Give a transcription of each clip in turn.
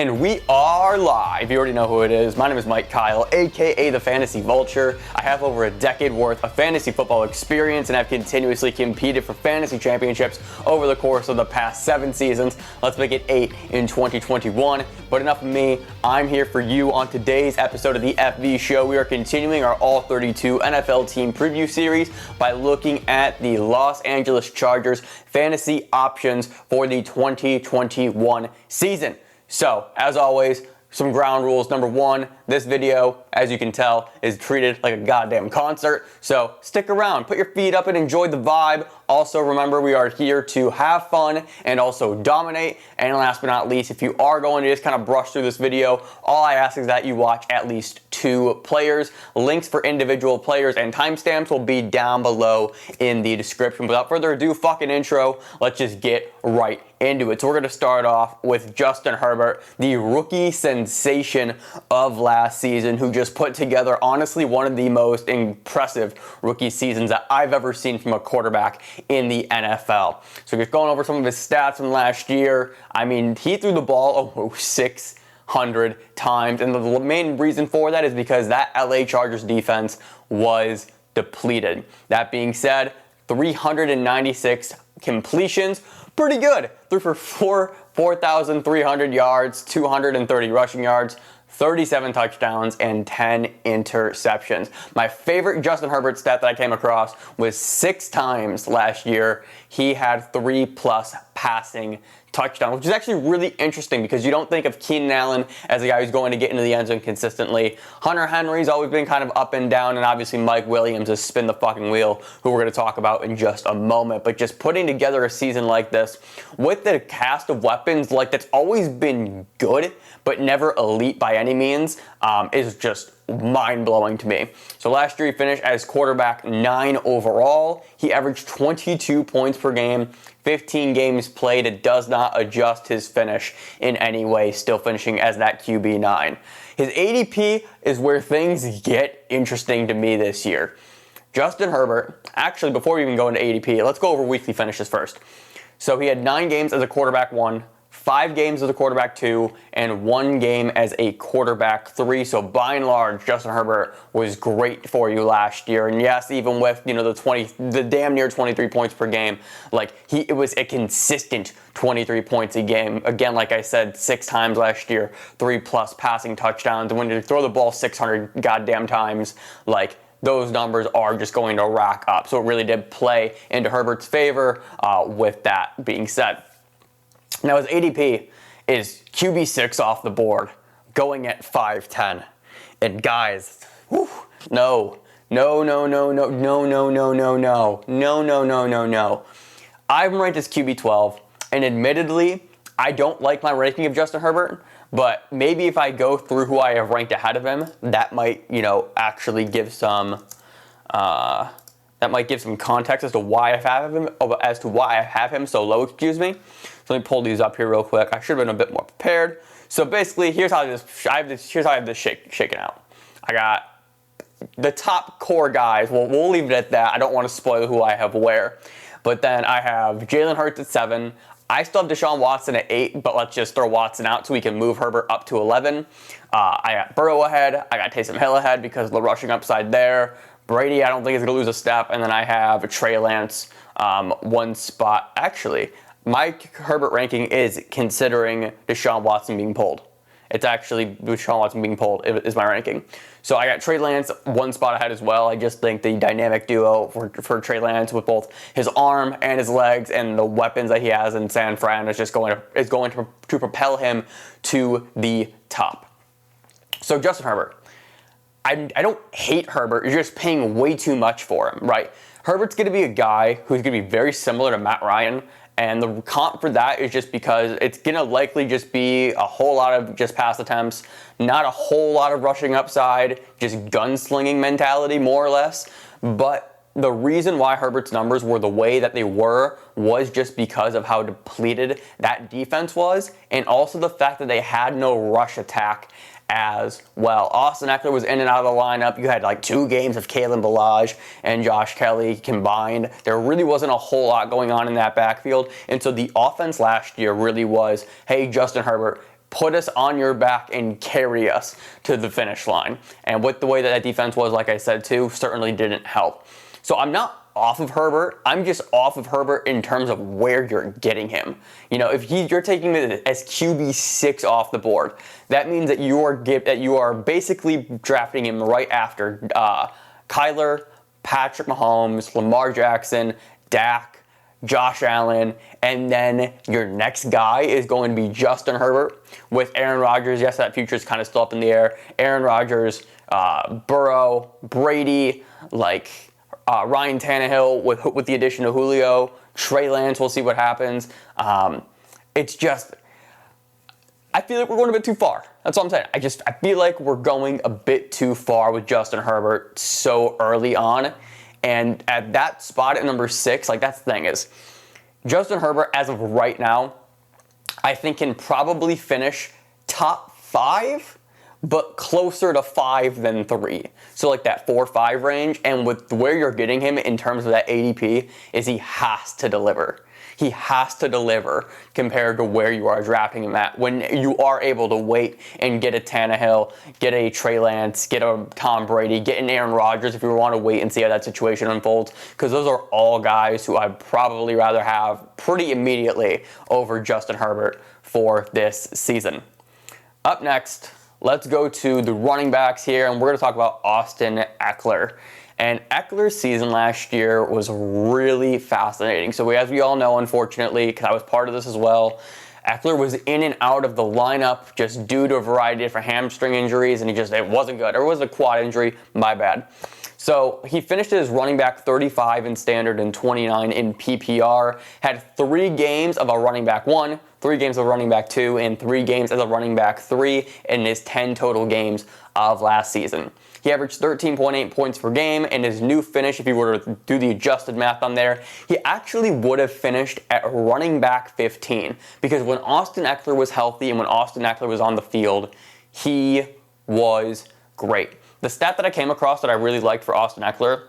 And we are live. You already know who it is. My name is Mike Kyle, aka the Fantasy Vulture. I have over a decade worth of fantasy football experience and have continuously competed for fantasy championships over the course of the past 7 seasons. Let's make it 8 in 2021. But enough of me. I'm here for you on today's episode of the FV Show. We are continuing our All 32 NFL team preview series by looking at the Los Angeles Chargers fantasy options for the 2021 season. So, as always, some ground rules. Number 1, this video, as you can tell, is treated like a goddamn concert. So, stick around, put your feet up and enjoy the vibe. Also, remember, we are here to have fun and also dominate. And last but not least, if you are going to just kind of brush through this video, all I ask is that you watch at least 2 players. Links for individual players and timestamps will be down below in the description. Without further ado, fucking intro, let's just get right into it. So we're going to start off with Justin Herbert, the rookie sensation of last season, who just put together, honestly, one of the most impressive rookie seasons that I've ever seen from a quarterback in the NFL. So just going over some of his stats from last year, I mean, he threw the ball almost 600 times, and the main reason for that is because that LA Chargers defense was depleted. That being said, 396 completions, pretty good. Threw for 4,300 yards, 230 rushing yards, 37 touchdowns, and 10 interceptions. My favorite Justin Herbert stat that I came across was 6 times last year he had 3+ passing touchdowns, which is actually really interesting because you don't think of Keenan Allen as a guy who's going to get into the end zone consistently. Hunter Henry's always been kind of up and down, and obviously Mike Williams is spin the fucking wheel, who we're going to talk about in just a moment. But just putting together a season like this with the cast of weapons like that's always been good but never elite by any means is just mind-blowing to me. So last year he finished as quarterback 9 overall. He averaged 22 points per game, 15 games played. It does not adjust his finish in any way, still finishing as that QB9. His ADP is where things get interesting to me this year. Justin Herbert, actually before we even go into ADP, let's go over weekly finishes first. So he had 9 games as a quarterback 1, 5 games as a quarterback 2, and 1 game as a quarterback 3. So by and large, Justin Herbert was great for you last year. And yes, even with the damn near 23 points per game, it was a consistent 23 points a game. Again, like I said, 6 times last year, 3+ passing touchdowns. And when you throw the ball 600 goddamn times, those numbers are just going to rack up. So it really did play into Herbert's favor with that being said. Now his ADP is QB6 off the board, going at 5'10". And guys, no. I'm ranked as QB12, and admittedly, I don't like my ranking of Justin Herbert, but maybe if I go through who I have ranked ahead of him, that might, actually give some context as to why I have him so low, excuse me. So let me pull these up here real quick. I should have been a bit more prepared. So basically, here's how I have this shaken out. I got the top core guys. Well, we'll leave it at that. I don't want to spoil who I have where. But then I have Jalen Hurts at 7. I still have Deshaun Watson at 8, but let's just throw Watson out so we can move Herbert up to 11. I got Burrow ahead. I got Taysom Hill ahead because of the rushing upside there. Brady, I don't think is going to lose a step. And then I have Trey Lance 1 spot. Actually, my Herbert ranking is considering Deshaun Watson being pulled. It's actually Deshaun Watson being pulled is my ranking. So I got Trey Lance 1 spot ahead as well. I just think the dynamic duo for Trey Lance with both his arm and his legs and the weapons that he has in San Fran is going to propel him to the top. So Justin Herbert. I don't hate Herbert. You're just paying way too much for him, right? Herbert's going to be a guy who's going to be very similar to Matt Ryan. And the comp for that is just because it's going to likely just be a whole lot of just pass attempts, not a whole lot of rushing upside, just gunslinging mentality more or less. But the reason why Herbert's numbers were the way that they were was just because of how depleted that defense was, and also the fact that they had no rush attack as well. Austin Ekeler was in and out of the lineup. You had like 2 games of Kalen Ballage and Josh Kelly combined. There really wasn't a whole lot going on in that backfield. And so the offense last year really was, hey, Justin Herbert, put us on your back and carry us to the finish line. And with the way that defense was, like I said too, certainly didn't help. So I'm not off of Herbert. I'm just off of Herbert in terms of where you're getting him. You know, if you're taking it as QB6 off the board, that means that you are basically drafting him right after Kyler, Patrick Mahomes, Lamar Jackson, Dak, Josh Allen, and then your next guy is going to be Justin Herbert with Aaron Rodgers. Yes, that future is kind of still up in the air. Aaron Rodgers, Burrow, Brady, Ryan Tannehill with the addition of Julio, Trey Lance. We'll see what happens. It's just, I feel like we're going a bit too far. That's all I'm saying. I feel like we're going a bit too far with Justin Herbert so early on. And at that spot at number 6, that's the thing is, Justin Herbert, as of right now, I think can probably finish top 5, but closer to 5 than 3. So that 4-5 range. And with where you're getting him in terms of that ADP is he has to deliver. He has to deliver compared to where you are drafting him at. When you are able to wait and get a Tannehill, get a Trey Lance, get a Tom Brady, get an Aaron Rodgers if you want to wait and see how that situation unfolds. Because those are all guys who I'd probably rather have pretty immediately over Justin Herbert for this season. Up next, let's go to the running backs here, and we're going to talk about Austin Ekeler. And Ekeler's season last year was really fascinating. So as we all know, unfortunately, because I was part of this as well, Ekeler was in and out of the lineup just due to a variety of different hamstring injuries, and it wasn't good. Or it was a quad injury, my bad. So he finished as running back 35 in standard and 29 in PPR, had 3 games of a running back 1, 3 games of running back 2, and 3 games as a running back 3 in his 10 total games of last season. He averaged 13.8 points per game, and his new finish, if you were to do the adjusted math on there, he actually would have finished at running back 15. Because when Austin Ekeler was healthy and when Austin Ekeler was on the field, he was great. The stat that I came across that I really liked for Austin Ekeler,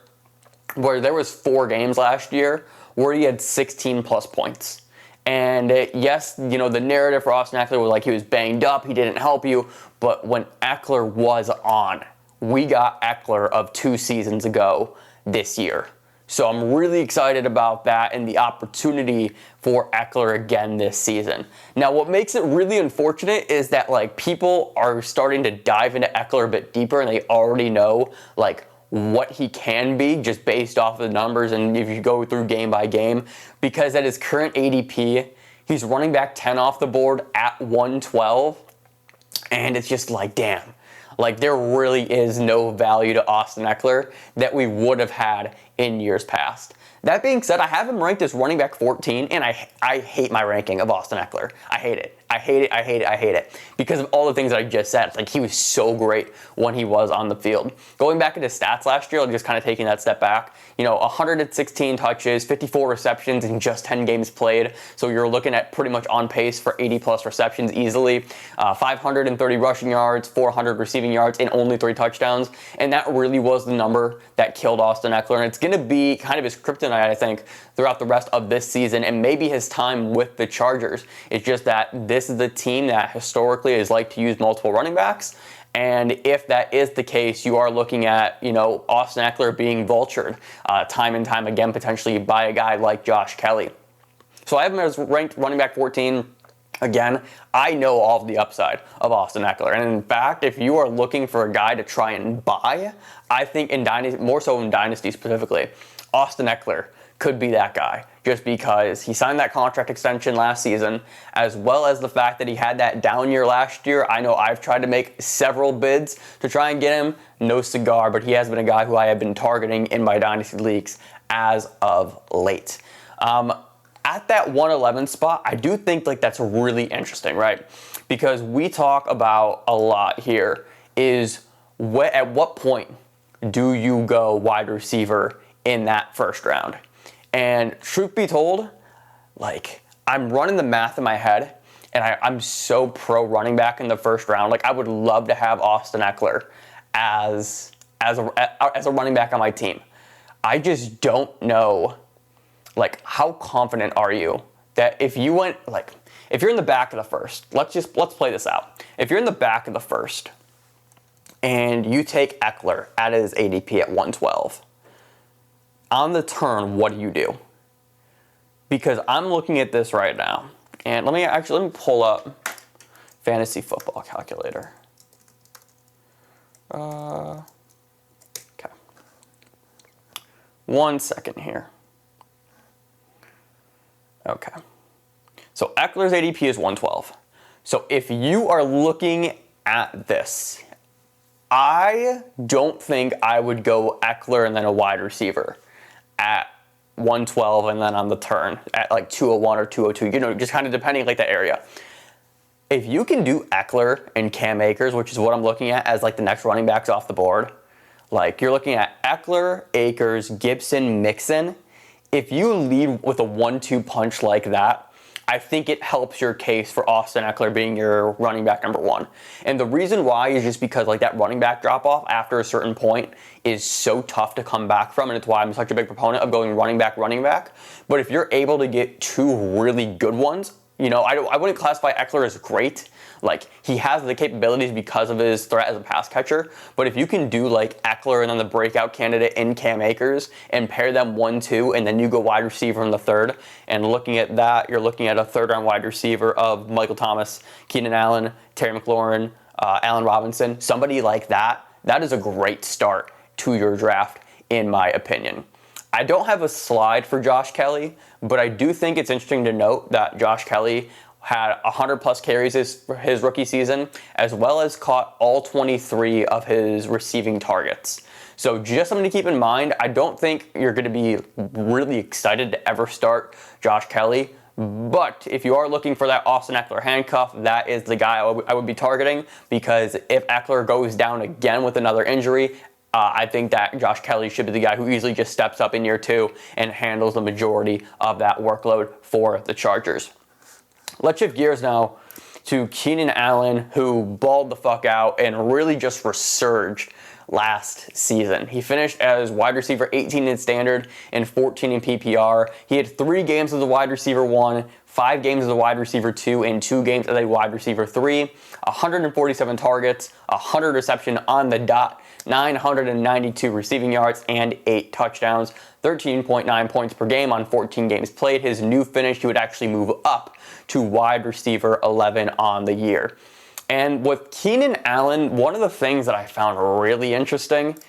where there was 4 games last year where he had 16 plus points. And yes, the narrative for Austin Ekeler was he was banged up, he didn't help you, but when Ekeler was on, we got Ekeler of 2 seasons ago this year. So I'm really excited about that and the opportunity for Ekeler again this season. Now, what makes it really unfortunate is that people are starting to dive into Ekeler a bit deeper, and they already know what he can be just based off of the numbers and if you go through game by game. Because at his current ADP, he's running back 10 off the board at 112, and it's just damn. There really is no value to Austin Ekeler that we would have had in years past. That being said, I have him ranked as running back 14, and I hate my ranking of Austin Ekeler. I hate it. I hate it, I hate it, I hate it. Because of all the things that I just said. He was so great when he was on the field. Going back into stats last year, just kind of taking that step back, 116 touches, 54 receptions in just 10 games played. So you're looking at pretty much on pace for 80 plus receptions easily. 530 rushing yards, 400 receiving yards, and only 3 touchdowns. And that really was the number that killed Austin Ekeler. And it's going to be kind of his kryptonite, I think, throughout the rest of this season and maybe his time with the Chargers. It's just that this is the team that historically is like to use multiple running backs. And if that is the case, you are looking at, Austin Ekeler being vultured time and time again, potentially by a guy like Josh Kelly. So I have him as ranked running back 14. Again, I know all of the upside of Austin Ekeler. And in fact, if you are looking for a guy to try and buy, I think in Dynasty, more so in Dynasty specifically, Austin Ekeler could be that guy, just because he signed that contract extension last season, as well as the fact that he had that down year last year. I know I've tried to make several bids to try and get him. No cigar, but he has been a guy who I have been targeting in my Dynasty leagues as of late. At that 111 spot, I do think that's really interesting, right? Because we talk about a lot here is at what point do you go wide receiver in that first round? And truth be told, I'm running the math in my head, and I'm so pro running back in the first round. I would love to have Austin Ekeler as a running back on my team. I just don't know, how confident are you that if you went, If you're in the back of the first, let's play this out. If you're in the back of the first and you take Ekeler at his ADP at 112, on the turn, what do? Because I'm looking at this right now, and let me pull up fantasy football calculator. Okay. 1 second here. Okay. So Ekeler's ADP is 112. So if you are looking at this, I don't think I would go Ekeler and then a wide receiver at 112 and then on the turn at like 201 or 202, just kind of depending like the area. If you can do Ekeler and Cam Akers, which is what I'm looking at as like the next running backs off the board, like you're looking at Ekeler, Akers, Gibson, Mixon. If you lead with a 1-2 punch like that, I think it helps your case for Austin Ekeler being your running back number 1. And the reason why is just because like that running back drop off after a certain point is so tough to come back from, and it's why I'm such a big proponent of going running back. But if you're able to get 2 really good ones, I wouldn't classify Ekeler as great. Like, he has the capabilities because of his threat as a pass catcher. But if you can do like Ekeler and then the breakout candidate in Cam Akers and pair them 1-2, and then you go wide receiver in the third, and looking at that, you're looking at a third-round wide receiver of Michael Thomas, Keenan Allen, Terry McLaurin, Allen Robinson, somebody like that, that is a great start to your draft, in my opinion. I don't have a slide for Josh Kelly, but I do think it's interesting to note that Josh Kelly had 100-plus carries his rookie season, as well as caught all 23 of his receiving targets. So just something to keep in mind. I don't think you're going to be really excited to ever start Josh Kelly, but if you are looking for that Austin Ekeler handcuff, that is the guy I would be targeting, because if Ekeler goes down again with another injury, I think that Josh Kelly should be the guy who easily just steps up in year 2 and handles the majority of that workload for the Chargers. Let's shift gears now to Keenan Allen, who balled the fuck out and really just resurged last season. He finished as wide receiver 18 in standard and 14 in PPR. He had 3 games as a wide receiver 1, 5 games as a wide receiver 2, and 2 games as a wide receiver 3. 147 targets, 100 reception on the dot, 992 receiving yards, and 8 touchdowns, 13.9 points per game on 14 games played. His new finish, he would actually move up to wide receiver 11 on the year. And with Keenan Allen, one of the things that I found really interesting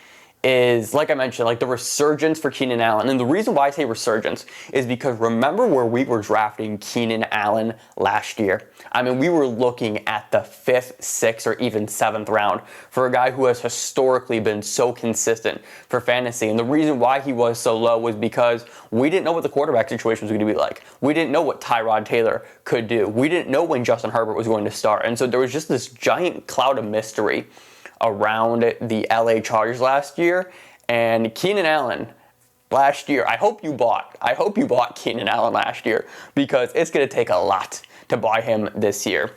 is, like I mentioned, like the resurgence for Keenan Allen. And the reason why I say resurgence is because remember where we were drafting Keenan Allen last year? I mean, we were looking at the 5th, 6th, or even 7th round for a guy who has historically been so consistent for fantasy. And the reason why he was so low was because we didn't know what the quarterback situation was going to be like. We didn't know what Tyrod Taylor could do. We didn't know when Justin Herbert was going to start. And so there was just this giant cloud of mystery around the LA Chargers last year. And Keenan Allen last year, I hope you bought Keenan Allen last year, because it's going to take a lot to buy him this year.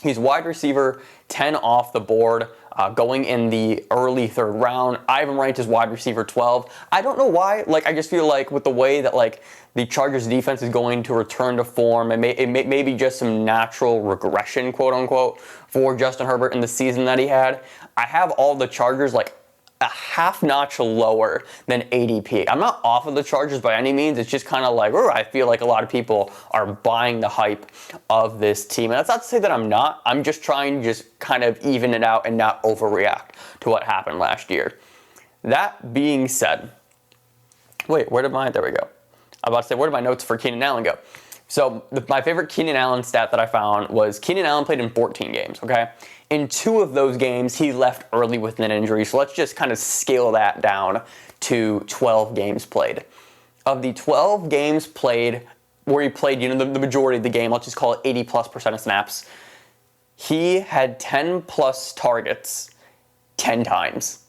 He's wide receiver 10 off the board, going in the early 3rd round. I have him ranked as wide receiver 12. I don't know why. Like, I just feel like with the way that like the Chargers defense is going to return to form, it may be just some natural regression, quote unquote, for Justin Herbert in the season that he had. I have all the Chargers like a half notch lower than ADP. I'm not off of the Chargers by any means. It's just kind of like, I feel like a lot of people are buying the hype of this team. And that's not to say that I'm not. I'm just trying to just kind of even it out and not overreact to what happened last year. That being said, there we go. I'm about to say, where did my notes for Keenan Allen go? So my favorite Keenan Allen stat that I found was Keenan Allen played in 14 games, okay? In 2 of those games, he left early with an injury. So let's just kind of scale that down to 12 games played. Of the 12 games played, where he played, the majority of the game, let's just call it 80+% of snaps, he had 10+ targets 10 times.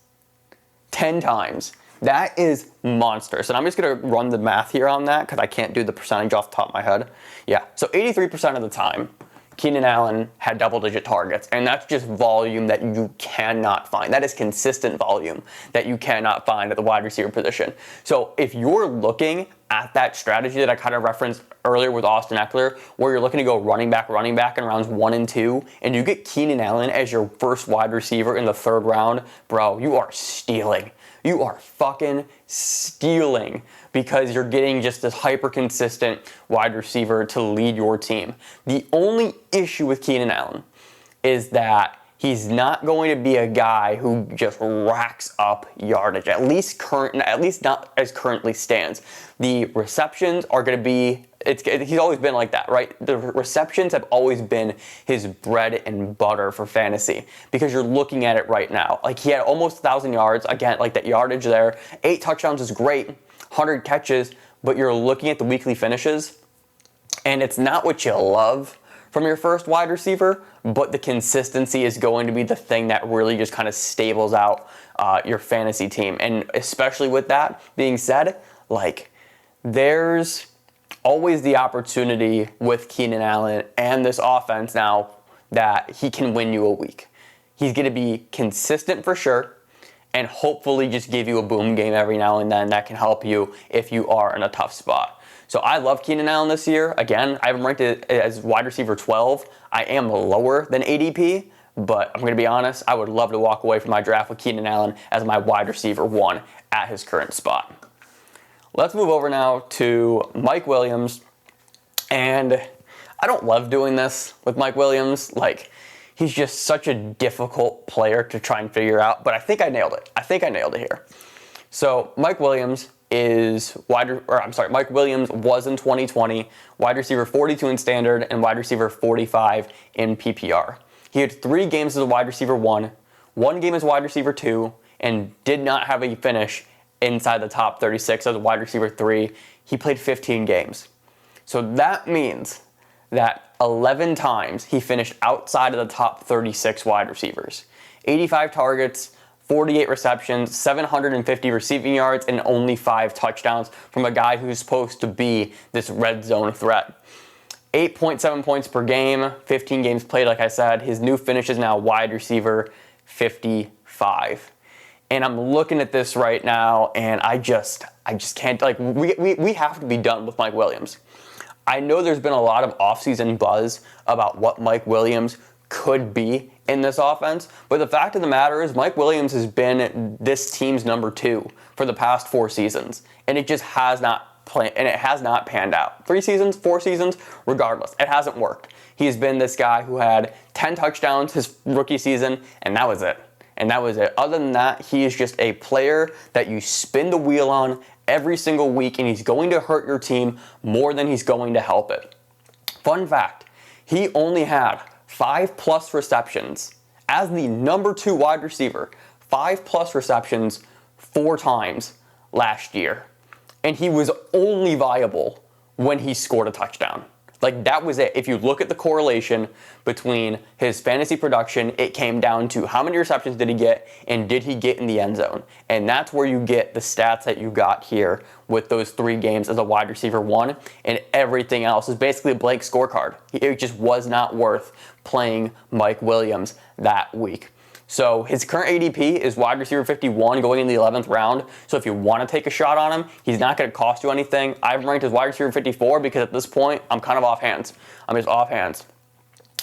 10 times. That is monstrous. And I'm just going to run the math here on that because I can't do the percentage off the top of my head. Yeah, so 83% of the time, Keenan Allen had double-digit targets, and that's just volume that you cannot find. That is consistent volume that you cannot find at the wide receiver position. So if you're looking at that strategy that I kind of referenced earlier with Austin Ekeler, where you're looking to go running back in rounds 1 and 2, and you get Keenan Allen as your first wide receiver in the 3rd round, bro, you are stealing. You are fucking stealing, because you're getting just this hyper-consistent wide receiver to lead your team. The only issue with Keenan Allen is that he's not going to be a guy who just racks up yardage, at least not as currently stands. The receptions are going to be, he's always been like that, right? The receptions have always been his bread and butter for fantasy, because you're looking at it right now. Like, he had almost 1,000 yards, again, like that yardage there. 8 touchdowns is great, 100 catches, but you're looking at the weekly finishes, and it's not what you love from your first wide receiver, but the consistency is going to be the thing that really just kind of stables out your fantasy team. And especially with that being said, like, there's always the opportunity with Keenan Allen and this offense now that he can win you a week. He's going to be consistent for sure, and hopefully just give you a boom game every now and then that can help you if you are in a tough spot. So I love Keenan Allen this year. Again, I have him ranked as wide receiver 12. I am lower than ADP, but I'm going to be honest, I would love to walk away from my draft with Keenan Allen as my wide receiver 1 at his current spot. Let's move over now to Mike Williams. And I don't love doing this with Mike Williams. Like, he's just such a difficult player to try and figure out, but I think I nailed it. I think I nailed it here. So Mike Williams Mike Williams was in 2020 wide receiver 42 in standard and wide receiver 45 in PPR. He had 3 games as a wide receiver 1, 1 game as wide receiver 2, and did not have a finish inside the top 36 as a wide receiver 3. He played 15 games. So that means that 11 times he finished outside of the top 36 wide receivers. 85 targets, 48 receptions, 750 receiving yards, and only 5 touchdowns from a guy who's supposed to be this red zone threat. 8.7 points per game, 15 games played, like I said. His new finish is now wide receiver 55. And I'm looking at this right now, and I just can't, like, we have to be done with Mike Williams. I know there's been a lot of offseason buzz about what Mike Williams could be in this offense, but the fact of the matter is Mike Williams has been this team's number 2 for the past 4 seasons, and it just has not panned out. 3 seasons, 4 seasons, regardless, it hasn't worked. He's been this guy who had 10 touchdowns his rookie season, and that was it. Other than that, he is just a player that you spin the wheel on every single week, and he's going to hurt your team more than he's going to help it. Fun fact, he only had 5+ receptions as the number 2 wide receiver, 5+ receptions 4 times last year. And he was only viable when he scored a touchdown. Like, that was it. If you look at the correlation between his fantasy production, it came down to how many receptions did he get and did he get in the end zone. And that's where you get the stats that you got here with those 3 games as a wide receiver 1, and everything else is basically a blank scorecard. It just was not worth playing Mike Williams that week. So his current ADP is wide receiver 51 going in the 11th round. So if you want to take a shot on him, he's not going to cost you anything. I've ranked as wide receiver 54 because at this point, I'm kind of off hands. I'm just off hands.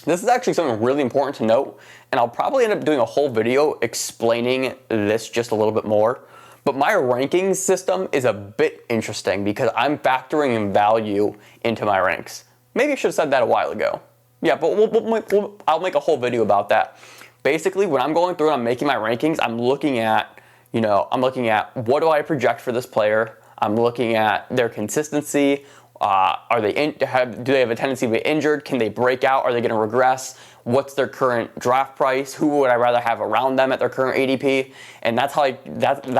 This is actually something really important to note, and I'll probably end up doing a whole video explaining this just a little bit more. But my ranking system is a bit interesting because I'm factoring in value into my ranks. Maybe I should have said that a while ago. Yeah, but I'll make a whole video about that. Basically, when I'm going through and I'm making my rankings, I'm looking at what do I project for this player. I'm looking at their consistency. Do they have a tendency to be injured? Can they break out? Are they going to regress? What's their current draft price? Who would I rather have around them at their current ADP? And that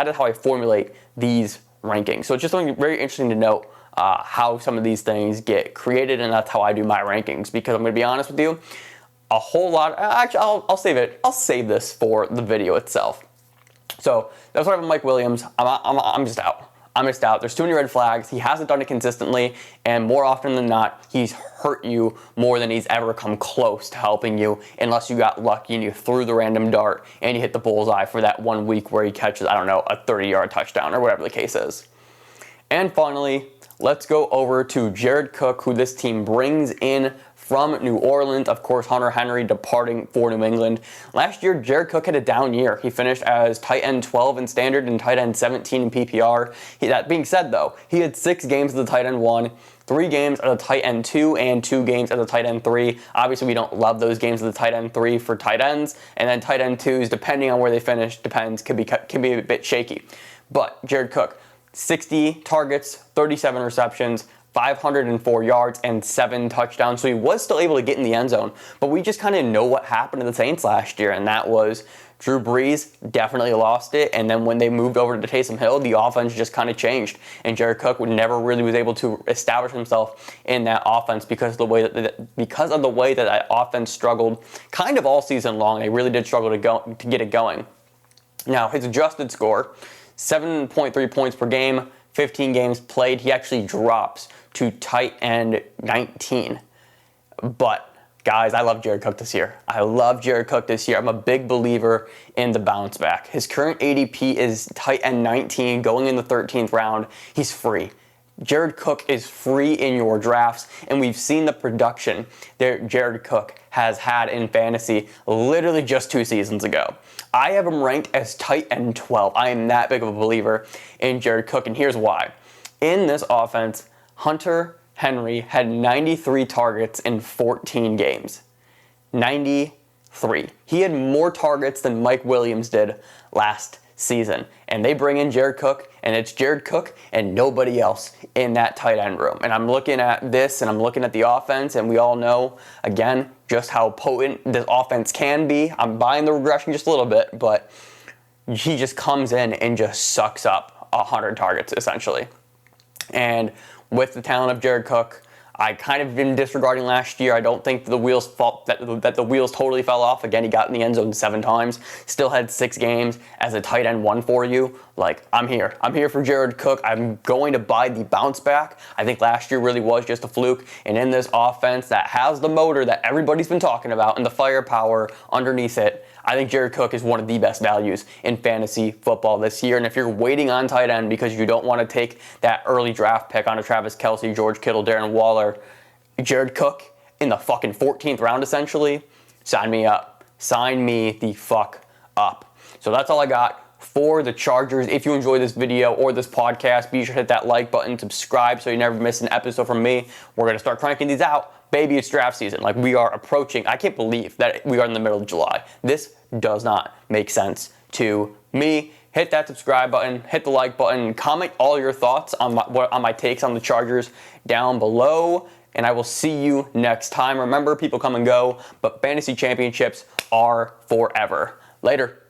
is how I formulate these rankings. So it's just something very interesting to note how some of these things get created, and that's how I do my rankings. Because I'm going to be honest with you, a whole lot. Actually, I'll save it. I'll save this for the video itself. So that's what I have with Mike Williams. I'm just out. I'm just out. There's too many red flags. He hasn't done it consistently, and more often than not, he's hurt you more than he's ever come close to helping you, unless you got lucky and you threw the random dart and you hit the bullseye for that 1 week where he catches, I don't know, a 30-yard touchdown or whatever the case is. And finally, let's go over to Jared Cook, who this team brings in from New Orleans. Of course, Hunter Henry departing for New England. Last year, Jared Cook had a down year. He finished as tight end 12 in standard and tight end 17 in PPR. That being said, though, he had 6 games as the tight end 1, 3 games as a tight end 2, and 2 games as a tight end 3. Obviously, we don't love those games as a tight end 3 for tight ends, and then tight end 2s, depending on where they finish, can be a bit shaky. But Jared Cook, 60 targets, 37 receptions, 504 yards, and 7 touchdowns. So he was still able to get in the end zone. But we just kind of know what happened to the Saints last year, and that was Drew Brees definitely lost it. And then when they moved over to Taysom Hill, the offense just kind of changed. And Jared Cook never really was able to establish himself in that offense because of the way that offense struggled kind of all season long. They really did struggle to get it going. Now, his adjusted score, 7.3 points per game, 15 games played. He actually drops to tight end 19. But guys, I love Jared Cook this year. I'm a big believer in the bounce back. His current ADP is tight end 19, going in the 13th round. He's free. Jared Cook is free in your drafts, and we've seen the production that Jared Cook has had in fantasy literally just 2 seasons ago. I have him ranked as tight end 12. I am that big of a believer in Jared Cook, and here's why. In this offense, Hunter Henry had 93 targets in 14 games. 93. He had more targets than Mike Williams did last season. And they bring in Jared Cook, and it's Jared Cook and nobody else in that tight end room. And I'm looking at this, and I'm looking at the offense, and we all know, again, just how potent this offense can be. I'm buying the regression just a little bit, but he just comes in and just sucks up 100 targets, essentially. And with the talent of Jared Cook, I kind of been disregarding last year. I don't think that the wheels totally fell off. Again, he got in the end zone 7 times. Still had 6 games as a tight end 1 for you. Like, I'm here. I'm here for Jared Cook. I'm going to buy the bounce back. I think last year really was just a fluke. And in this offense that has the motor that everybody's been talking about and the firepower underneath it, I think Jared Cook is one of the best values in fantasy football this year. And if you're waiting on tight end because you don't want to take that early draft pick on a Travis Kelce, George Kittle, Darren Waller, Jared Cook in the fucking 14th round, essentially, sign me up. Sign me the fuck up. So that's all I got for the Chargers. If you enjoyed this video or this podcast, be sure to hit that like button, subscribe so you never miss an episode from me. We're going to start cranking these out. Baby, it's draft season. Like, we are approaching. I can't believe that we are in the middle of July. This does not make sense to me. Hit that subscribe button, hit the like button, comment all your thoughts on my takes on the Chargers down below, and I will see you next time. Remember, people come and go, but fantasy championships are forever. Later.